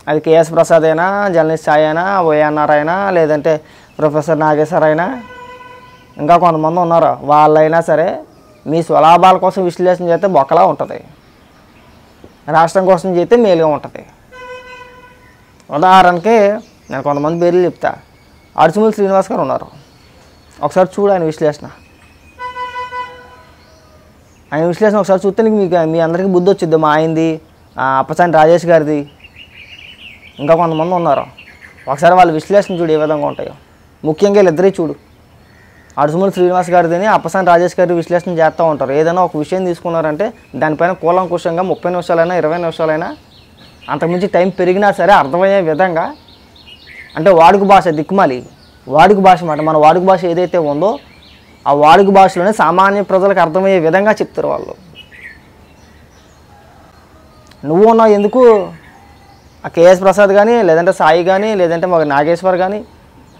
అది కేఎస్ ప్రసాద్ అయినా, జర్నలిస్ట్ సాయి అయినా, వైఎన్ఆర్ అయినా, లేదంటే ప్రొఫెసర్ నాగేశ్వర్ అయినా, ఇంకా కొంతమంది ఉన్నారు, వాళ్ళైనా సరే మీ స్వలాభాల కోసం విశ్లేషణ చేస్తే బొక్కలా ఉంటుంది, రాష్ట్రం కోసం చేస్తే మేలుగా ఉంటుంది. ఉదాహరణకి నేను కొంతమంది పేర్లు చెప్తా. అడుసుమూరి శ్రీనివాస్ గారు ఉన్నారు, ఒకసారి చూడు ఆయన విశ్లేషణ. ఆయన విశ్లేషణ ఒకసారి చూస్తే నీకు మీ అందరికీ బుద్ధి వచ్చిద్ది. మా ఆయనది, అప్పసాని రాజేష్ గారిది, ఇంకా కొంతమంది ఉన్నారు. ఒకసారి వాళ్ళ విశ్లేషణ చూడు ఏ విధంగా ఉంటాయో. ముఖ్యంగా వీళ్ళిద్దరే చూడు, అడుసుమూరి శ్రీనివాస్ గారిని, అప్పసాని రాజేష్ గారి విశ్లేషణ చేస్తూ ఉంటారు. ఏదైనా ఒక విషయం తీసుకున్నారంటే దానిపైన కూలంకుషంగా 30 నిమిషాలైనా 20 నిమిషాలైనా అంతకుమించి టైం పెరిగినా సరే అర్థమయ్యే విధంగా, అంటే వాడుక భాష దిక్కుమాలి, వాడుక భాష మాట, మన వాడుక భాష ఏదైతే ఉందో ఆ వాడుక భాషలోనే సామాన్య ప్రజలకు అర్థమయ్యే విధంగా చెప్తారు వాళ్ళు. నువ్వు ఉన్నావు ఎందుకు, ఆ కేఎస్ ప్రసాద్ కానీ, లేదంటే సాయి కానీ, లేదంటే మాకు నాగేశ్వర్ కానీ,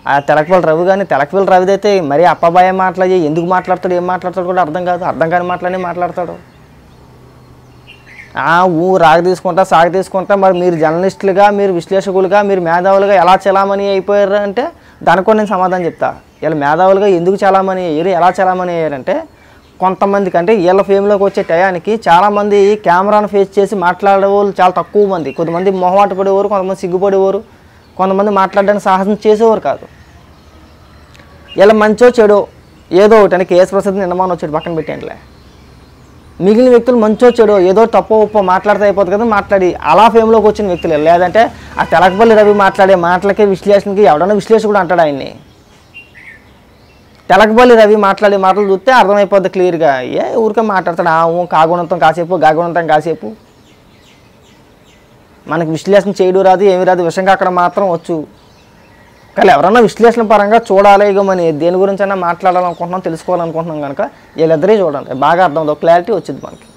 ఆ తెలకపల్లి రవి కానీ, తెలకపల్లి రవిది అయితే మరీ అప్పబాయ మాట్లాడి ఎందుకు మాట్లాడతాడు, ఏం మాట్లాడతాడు కూడా అర్థం కాదు, అర్థం కాని మాటలనే మాట్లాడతాడు. రాగ తీసుకుంటా సాగ తీసుకుంటా. మరి మీరు జర్నలిస్టులుగా, మీరు విశ్లేషకులుగా, మీరు మేధావులుగా ఎలా చలామణి అయిపోయారు అంటే దానికి కూడా నేను సమాధానం చెప్తా. ఇలా మేధావులుగా ఎందుకు చలామణి అయ్యారు, ఎలా చలామణి అయ్యారంటే కొంతమందికి, అంటే వీళ్ళ ఫేమ్లోకి వచ్చే టయానికి చాలామంది కెమెరాను ఫేస్ చేసి మాట్లాడేవాళ్ళు చాలా తక్కువ మంది. కొంతమంది మొహమాట పడేవారు, కొంతమంది సిగ్గుపడేవారు, కొంతమంది మాట్లాడడానికి సాహసం చేసేవారు కాదు. ఇలా మంచో చెడో ఏదో ఒకటి, అంటే కేఎస్ ప్రసాద్ నిన్నమాన వచ్చాడు పక్కన పెట్టేండిలే, మిగిలిన వ్యక్తులు మంచో చెడో ఏదో తప్పో ఉప్పో మాట్లాడితే అయిపోతుంది కదా, మాట్లాడి అలా ఫేమ్లోకి వచ్చిన వ్యక్తులు. లేదంటే ఆ తెలకపల్లి రవి మాట్లాడే మాటలకి విశ్లేషణకి ఎవడన్నా విశ్లేషకుడు అంటాడు ఆయన్ని. తెలకపల్లి రవి మాట్లాడే మాటలు చూస్తే అర్థమైపోద్ది క్లియర్గా, ఊరికే మాట్లాడతాడు కాగుణంతం కాసేపు, గాగుణంతం కాసేపు. మనకి విశ్లేషణ చేయడం రాదు, ఏమి రాదు, విషయంగా అక్కడ మాత్రం వచ్చు. కానీ ఎవరన్నా విశ్లేషణ పరంగా చూడాలి, ఇక మన దేని గురించి అయినా మాట్లాడాలనుకుంటున్నాం, తెలుసుకోవాలనుకుంటున్నాం కనుక వీళ్ళిద్దరే చూడండి, బాగా అర్థం అవుతుంది, క్లారిటీ వచ్చింది మనకి.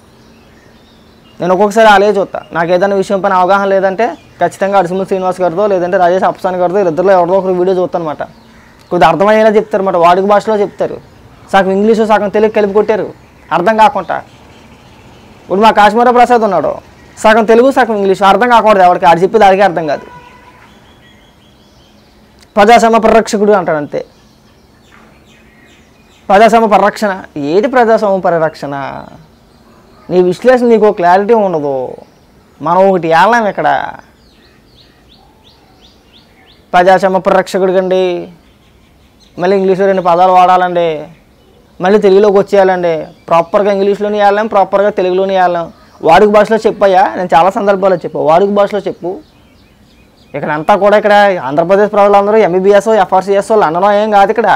నేను ఒక్కొక్కసారి అలాగే చూస్తా. నాకు ఏదైనా విషయం పైన అవగాహన లేదంటే ఖచ్చితంగా అడుసుమూరి శ్రీనివాస్ గారితో, లేదంటే రాజేష్ అప్పసాని గారితో, వీళ్ళిద్దరిలో ఎవరిదో ఒకరు వీడియో చూస్తాను అనమాట. కొద్దిగా అర్థమయ్యేలా చెప్తారు అన్నమాట, వాడుక భాషలో చెప్తారు. సగం ఇంగ్లీషు సగం తెలుగు కలిపి కొట్టారు అర్థం కాకుండా. ఇప్పుడు మా కాశ్మీర ప్రసాద్ ఉన్నాడు, సగం తెలుగు సగం ఇంగ్లీషు, అర్థం కాకూడదు ఎవరికి, ఆడు చెప్పేది ఆడికి అర్థం కాదు. ప్రజాస్వామ్య పరిరక్షకుడు అంటాడు అంతే. ప్రజాస్వామ్య పరిరక్షణ ఏది, ప్రజాస్వామ్య పరిరక్షణ? నీ విశ్లేషణ నీకు క్లారిటీ ఉండదు. మనం ఒకటి ఏళ్ళం ఇక్కడ, ప్రజాస్వామ్య పరిరక్షకుడు కండి, మళ్ళీ ఇంగ్లీష్లో 2 పదాలు వాడాలండి, మళ్ళీ తెలుగులోకి వచ్చేయాలండి. ప్రాపర్గా ఇంగ్లీష్లోనే వెళ్ళాం, ప్రాపర్గా తెలుగులోనే వెళ్ళాం. వాడుక భాషలో చెప్పయ్యా, నేను చాలా సందర్భాల్లో చెప్పా, వాడుక భాషలో చెప్పు. ఇక్కడ అంతా కూడా ఇక్కడ ఆంధ్రప్రదేశ్ ప్రజలందరూ ఎంబీబీఎస్, ఎఫ్ఆర్సీఎస్ లండనో ఏం కాదు ఇక్కడ.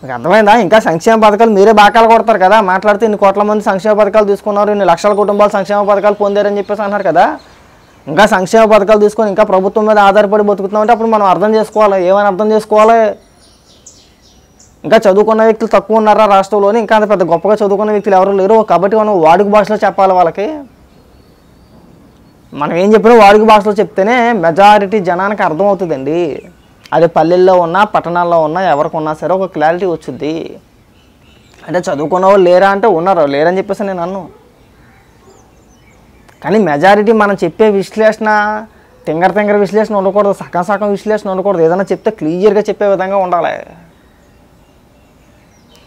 మీకు అర్థమైందా? ఇంకా సంక్షేమ పథకాలు మీరే బాకాలు కొడతారు కదా, మాట్లాడితే ఇన్ని కోట్ల మంది సంక్షేమ పథకాలు తీసుకున్నారు, ఇన్ని లక్షల కుటుంబాలు సంక్షేమ పథకాలు పొందారని చెప్పేసి అన్నారు కదా. ఇంకా సంక్షేమ పథకాలు తీసుకొని ఇంకా ప్రభుత్వం మీద ఆధారపడి బతుకుతున్నామంటే అప్పుడు మనం అర్థం చేసుకోవాలి. ఏమైనా అర్థం చేసుకోవాలి? ఇంకా చదువుకున్న వ్యక్తులు తక్కువ ఉన్నారా రాష్ట్రంలోని? ఇంకా అంత పెద్ద గొప్పగా చదువుకున్న వ్యక్తులు ఎవరు లేరు. కాబట్టి మనం వాడుక భాషలో చెప్పాలి వాళ్ళకి. మనం ఏం చెప్పినా వాడుక భాషలో చెప్తేనే మెజారిటీ జనానికి అర్థమవుతుందండి. అది పల్లెల్లో ఉన్నా పట్టణాల్లో ఉన్నా ఎవరికి ఉన్నా సరే ఒక క్లారిటీ వచ్చింది. అంటే చదువుకున్న వాళ్ళు లేరా అంటే ఉన్నారు, లేరని చెప్పేసి నేను అన్ను. కానీ మెజారిటీ మనం చెప్పే విశ్లేషణ తింగర విశ్లేషణ ఉండకూడదు, సగం విశ్లేషణ ఉండకూడదు. ఏదైనా చెప్తే క్లియర్గా చెప్పే విధంగా ఉండాలి.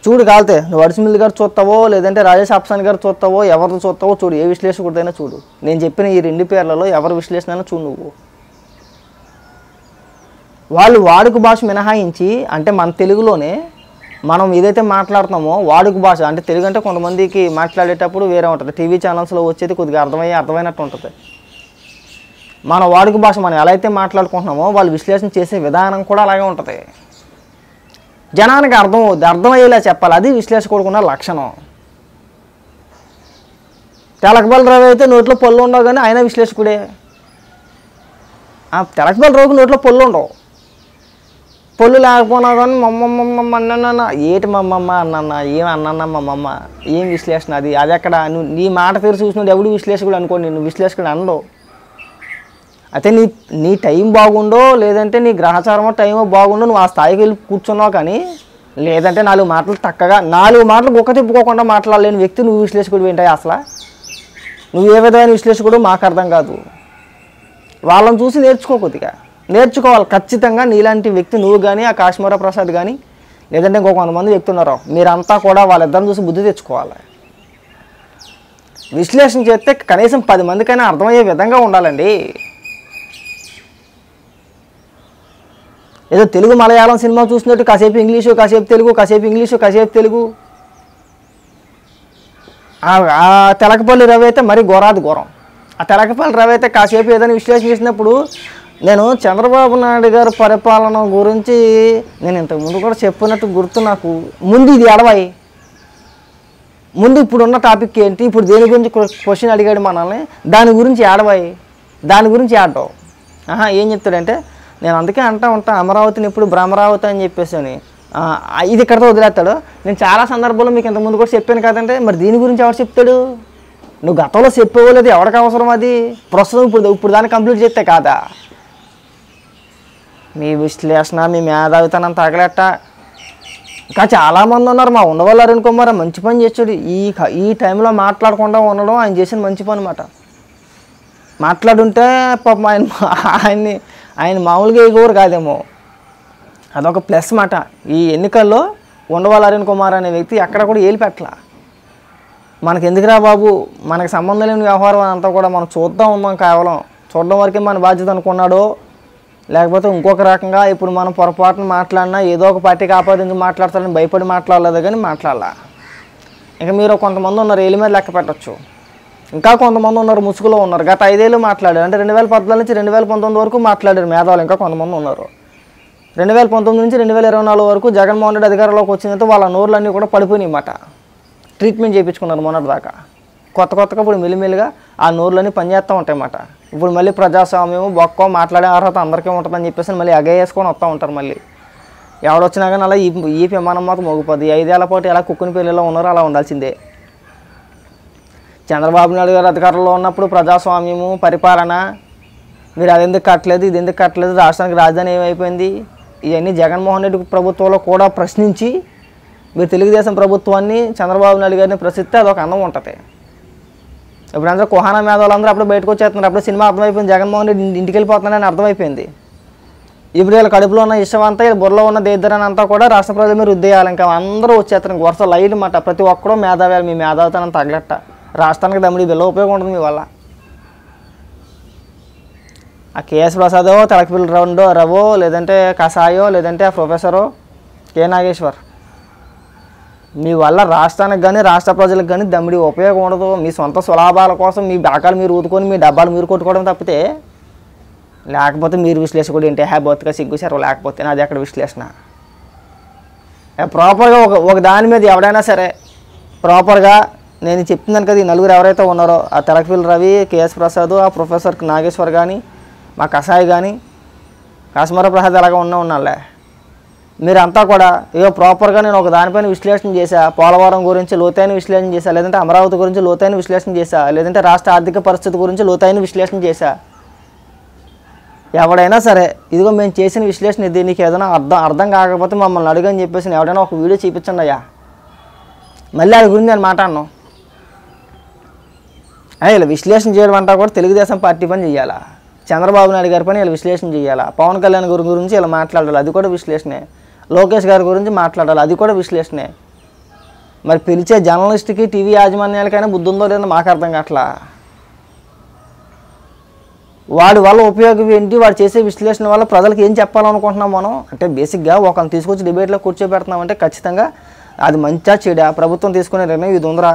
చూడు కాలితే నువ్వు అడుసుమిల్లి గారు చూస్తావో, లేదంటే రాజేష్ అప్సాని గారు చూస్తావో, ఎవరితో చూస్తావో చూడు, ఏ విశ్లేషకుడిదైనా చూడు. నేను చెప్పిన ఈ 2 పేర్లలో ఎవరి విశ్లేషణ అయినా చూడు. నువ్వు వాళ్ళు వాడుక భాష మినహాయించి, అంటే మన తెలుగులోనే మనం ఏదైతే మాట్లాడుతున్నామో వాడుక భాష, అంటే తెలుగు అంటే కొంతమందికి మాట్లాడేటప్పుడు వేరే ఉంటుంది, టీవీ ఛానల్స్లో వచ్చేది కొద్దిగా అర్థమైనట్టు ఉంటుంది. మన వాడుక భాష మనం ఎలా అయితే మాట్లాడుకుంటున్నామో వాళ్ళు విశ్లేషణ చేసే విధానం కూడా అలాగే ఉంటుంది. జనానికి అర్థమయ్యేలా చెప్పాలి, అది విశ్లేషకుడికి ఉన్న లక్షణం. తెలకపల్లి రవి అయితే నోట్లో పళ్ళు ఉండవు, కానీ ఆయన విశ్లేషకుడే. తెలకపల్లి రవికి నోట్లో పళ్ళు ఉండవు, పళ్ళు లేకపోయినా కానీ మమ్మమ్మ అన్న ఏటి మమ్మమ్మ అన్న ఏం అన్న మమ్మమ్మ ఏం విశ్లేషణ అది? అది ఎక్కడ? నువ్వు నీ మాట పేరు చూసినట్టు ఎవడు విశ్లేషకుడు అనుకోండి, నువ్వు విశ్లేషకుడు అనడు. అయితే నీ టైం బాగుండో, లేదంటే నీ గ్రహచారమో టైమో బాగుండో నువ్వు ఆ స్థాయికి వెళ్ళి కూర్చున్నావు. కానీ లేదంటే 4 మాటలు తక్కగా 4 మాటలు గొక్క తిప్పుకోకుండా మాట్లాడలేని వ్యక్తి నువ్వు విశ్లేషకుడు ఏంటాయి అసలు? నువ్వు ఏ విధమైన విశ్లేషకుడు మాకు అర్థం కాదు. వాళ్ళని చూసి నేర్చుకో, కొద్దిగా నేర్చుకోవాలి ఖచ్చితంగా. నీలాంటి వ్యక్తి నువ్వు కానీ, ఆ కాశ్మీర ప్రసాద్ కానీ, లేదంటే ఇంకో కొంతమంది వ్యక్తి ఉన్నారు, మీరంతా కూడా వాళ్ళిద్దరిని చూసి బుద్ధి తెచ్చుకోవాలి. విశ్లేషణ చేస్తే కనీసం 10 మందికైనా అర్థమయ్యే విధంగా ఉండాలండి. ఏదో తెలుగు మలయాళం సినిమా చూసినట్టు కాసేపు ఇంగ్లీషు, కాసేపు తెలుగు, కాసేపు ఇంగ్లీషు, కాసేపు తెలుగు. ఆ తెలకపల్లి రవి అయితే మరీ ఘోరం. ఆ తెలకపల్లి రవి అయితే కాసేపు ఏదైనా విశ్లేషణ చేసినప్పుడు, నేను చంద్రబాబు నాయుడు గారి పరిపాలన గురించి నేను ఇంతకుముందు కూడా చెప్పినట్టు గుర్తు నాకు. ముందు ఇది అడవాయి, ముందు ఇప్పుడున్న టాపిక్ ఏంటి, ఇప్పుడు దేని గురించి క్వశ్చన్ అడిగాడు మనల్ని, దాని గురించి ఆడవాయి, దాని గురించి ఆడవు. ఏం చెప్తాడంటే, నేను అందుకే అంటూ ఉంటాను అమరావతిని ఇప్పుడు భ్రమరావతి అని చెప్పేసి అని. ఇది ఇక్కడితో వదిలేస్తాడు. నేను చాలా సందర్భాల్లో మీకు ఇంతకుముందు కూడా చెప్పాను కదంటే, మరి దీని గురించి ఎవరు చెప్తాడు? నువ్వు గతంలో చెప్పేవాళ్ళు, ఎవరికి అవసరం అది? ప్రస్తుతం ఇప్పుడు దాన్ని కంప్లీట్ చేస్తే కాదా? మీ విశ్లేషణ, మీ మేధావితనం తగలెట్ట. ఇంకా చాలామంది ఉన్నారు. మా ఉండవల్లి అరుణ్ కుమార్ మంచి పని చేసాడు. ఈ టైంలో మాట్లాడకుండా ఉండడం ఆయన చేసిన మంచి పని అన్నమాట. మాట్లాడుంటే పాపం ఆయన మామూలుగా ఎగువరు కాదేమో, అదొక ప్లస్ మాట. ఈ ఎన్నికల్లో ఉండవల్లి అరుణ్ కుమార్ అనే వ్యక్తి ఎక్కడ కూడా ఏలి పెట్టలా. మనకి ఎందుకురా బాబు, మనకు సంబంధం లేని వ్యవహారం అంతా కూడా మనం చూద్దాం ఉన్నాం, కేవలం చూడడం వరకే మన బాధ్యత అనుకున్నాడో, లేకపోతే ఇంకొక రకంగా ఇప్పుడు మనం పొరపాటున మాట్లాడినా ఏదో ఒక పార్టీకి ఆపాదించి మాట్లాడతారని భయపడి మాట్లాడలేదు, కానీ మాట్లాడాల. ఇంకా మీరు కొంతమంది ఉన్నారు, ఏలి మీద లెక్క పెట్టచ్చు. ఇంకా కొంతమంది ఉన్నారు, ముసుగులో ఉన్నారు. గత 5 ఏళ్ళు మాట్లాడారు, అంటే 2014 నుంచి 2019 వరకు మాట్లాడారు మేధావులు. ఇంకా కొంతమంది ఉన్నారు 2019 నుంచి 2024 వరకు జగన్మోహన్ రెడ్డి అధికారంలోకి వచ్చినంత వాళ్ళ నోర్లన్నీ కూడా పడిపోయినాయి అన్నమాట. ట్రీట్మెంట్ చేయించుకున్నారు మొన్నటి దాకా. కొత్తగా ఇప్పుడు మెల్లిమెల్లిగా ఆ నోర్లన్నీ పనిచేస్తూ ఉంటాయి అన్నమాట. ఇప్పుడు మళ్ళీ ప్రజాస్వామ్యం బొక్క మాట్లాడే అర్హత అందరికీ ఉంటుందని చెప్పేసి మళ్ళీ అగేసుకొని వస్తూ ఉంటారు. మళ్ళీ ఎవడొచ్చినా కానీ అలా ఈ విమానం మాత్రం మోగిపోద్ది. 5 ఏళ్ల పాటు ఎలా కుక్కుని పెళ్ళిలో ఉన్నారో అలా ఉండాల్సిందే. చంద్రబాబు నాయుడు గారు అధికారంలో ఉన్నప్పుడు ప్రజాస్వామ్యము, పరిపాలన, మీరు అది ఎందుకు కట్టలేదు, ఇది ఎందుకు కట్టలేదు, రాష్ట్రానికి రాజధాని ఏమైపోయింది, ఇవన్నీ జగన్మోహన్ రెడ్డి ప్రభుత్వంలో కూడా ప్రశ్నించి మీరు తెలుగుదేశం ప్రభుత్వాన్ని, చంద్రబాబు నాయుడు గారిని ప్రశ్నిస్తే అదొక అందం ఉంటుంది. ఇప్పుడు అందరూ కుహానా మేధావులందరూ అప్పుడు బయటకు వచ్చేస్తున్నారు. అప్పుడు సినిమా అర్థమైపోయింది, జగన్మోహన్ రెడ్డి ఇంటికి వెళ్ళిపోతున్నాడని అర్థమైపోయింది. ఇప్పుడు వీళ్ళ కడుపులో ఉన్న ఇష్టం అంతా, వీళ్ళ బుర్రలో ఉన్న దేద్దరాన్ని అంతా కూడా రాష్ట్ర ప్రజల మీద రుద్దేయాలి. ఇంకా అందరూ వచ్చేస్తారు, ఇంక వరుస లైట్ అన్నమాట. ప్రతి ఒక్కరూ మేధావి, మీ మేధావితనం తగ్గట్ట. రాష్ట్రానికి దమ్ముడి బిల్ల ఉపయోగం ఉంటుంది మీ వల్ల. ఆ కేఎస్ ప్రసాదో, తెలకపల్లి రవో, లేదంటే కసాయో, లేదంటే ఆ ప్రొఫెసరో కే నాగేశ్వర్, మీ వల్ల రాష్ట్రానికి కానీ రాష్ట్ర ప్రజలకు కానీ దమ్ముడి ఉపయోగం ఉండదు. మీ సొంత సులాభాల కోసం మీ బాకాలు మీరు ఊదుకొని మీ డబ్బాలు మీరు కొట్టుకోవడం తప్పితే, లేకపోతే మీరు విశ్లేషకుడు ఏంటి? బొత్తుగా సిగ్గుసారు. లేకపోతే నాది ఎక్కడ విశ్లేషణ? ప్రాపర్గా ఒక దాని మీద ఎవడైనా సరే ప్రాపర్గా నేను చెప్తున్నాను కదా, ఈ నలుగురు ఎవరైతే ఉన్నారో, ఆ తెలకపల్లి రవి, కేఎస్ ప్రసాద్, ఆ ప్రొఫెసర్ నాగేశ్వర్ కానీ, మా కసాయి కానీ, కాశ్మీర ప్రసాద్ అలాగా ఉన్నాలే, మీరంతా కూడా ఏదో ప్రాపర్గా నేను ఒక దానిపైన విశ్లేషణ చేశా, పోలవరం గురించి లోతైన విశ్లేషణ చేశా, లేదంటే అమరావతి గురించి లోతైన విశ్లేషణ చేశా, లేదంటే రాష్ట్ర ఆర్థిక పరిస్థితి గురించి లోతైన విశ్లేషణ చేశా. ఎవడైనా సరే ఇదిగో మేము చేసిన విశ్లేషణ ఇది, నీకు ఏదైనా అర్థం కాకపోతే మమ్మల్ని అడుగని చెప్పేసి ఎవడైనా ఒక వీడియో చూపించండి అయ్యా. మళ్ళీ అది గురించి నేను మాట్లాడను. ఇలా విశ్లేషణ చేయడం అంటా కూడా తెలుగుదేశం పార్టీ పని చేయాలా, చంద్రబాబు నాయుడు గారి పని ఇలా విశ్లేషణ చేయాలా, పవన్ కళ్యాణ్ గురించి ఇలా మాట్లాడాలి, అది కూడా విశ్లేషణే, లోకేష్ గారి గురించి మాట్లాడాలి, అది కూడా విశ్లేషణే. మరి పిలిచే జర్నలిస్ట్కి, టీవీ యాజమాన్యాలకైనా బుద్ధి ఉందో లేదో మాకు అర్థం కావట్లా. వాడి వల్ల ఉపయోగం ఏంటి, వాడు చేసే విశ్లేషణ వల్ల ప్రజలకు ఏం చెప్పాలనుకుంటున్నాం మనం అంటే, బేసిక్గా ఒకరిని తీసుకొచ్చి డిబేట్లో కూర్చోబెడుతున్నామంటే ఖచ్చితంగా అది మంచిగా చెడా, ప్రభుత్వం తీసుకునే నిర్ణయం ఇది ఉందిరా,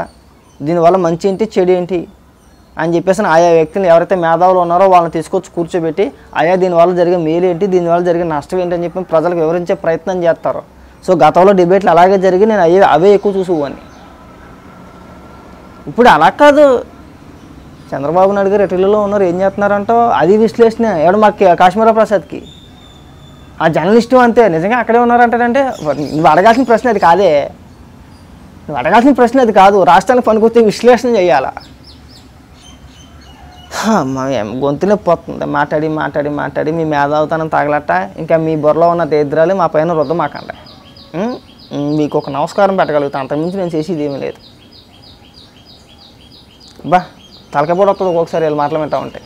దీనివల్ల మంచి ఏంటి చెడు ఏంటి అని చెప్పేసి ఆయా వ్యక్తులు ఎవరైతే మేధావులు ఉన్నారో వాళ్ళని తీసుకొచ్చి కూర్చోబెట్టి ఆయా దీనివల్ల జరిగే మేలు ఏంటి, దీనివల్ల జరిగే నష్టం ఏంటి అని చెప్పి ప్రజలకు వివరించే ప్రయత్నం చేస్తారు. సో గతంలో డిబేట్లు అలాగే జరిగి నేను అవే ఎక్కువ చూసేవాడిని. ఇప్పుడు అలా కాదు, చంద్రబాబు నాయుడు గారు ఎటులలో ఉన్నారు, ఏం చేస్తున్నారంటో అది విశ్లేషణ. ఎవడు మాకు కాశ్మీర ప్రసాద్కి ఆ జర్నలిస్టు అంతే, నిజంగా అక్కడే ఉన్నారంటారంటే నువ్వు అడగాల్సిన ప్రశ్న అది కాదే, నువ్వు అడగాల్సిన ప్రశ్న అది కాదు. రాష్ట్రానికి పనికొచ్చే విశ్లేషణ చేయాలా. గొంతు నొప్పి పోతుంది మాట్లాడి మాట్లాడి మాట్లాడి, మీ మేధావుతనం తగలట. ఇంకా మీ బుర్రలో ఉన్న దరిద్రాలు మా పైన రుద్దమాకండి. మీకు ఒక నమస్కారం పెట్టగలుగుతా, అంతకుమించి నేను చేసేది ఏమీ లేదు. బా తలకపోటు వస్తుంది ఒక్కొక్కసారి వీళ్ళు మాటలు వింటా ఉంటాయి.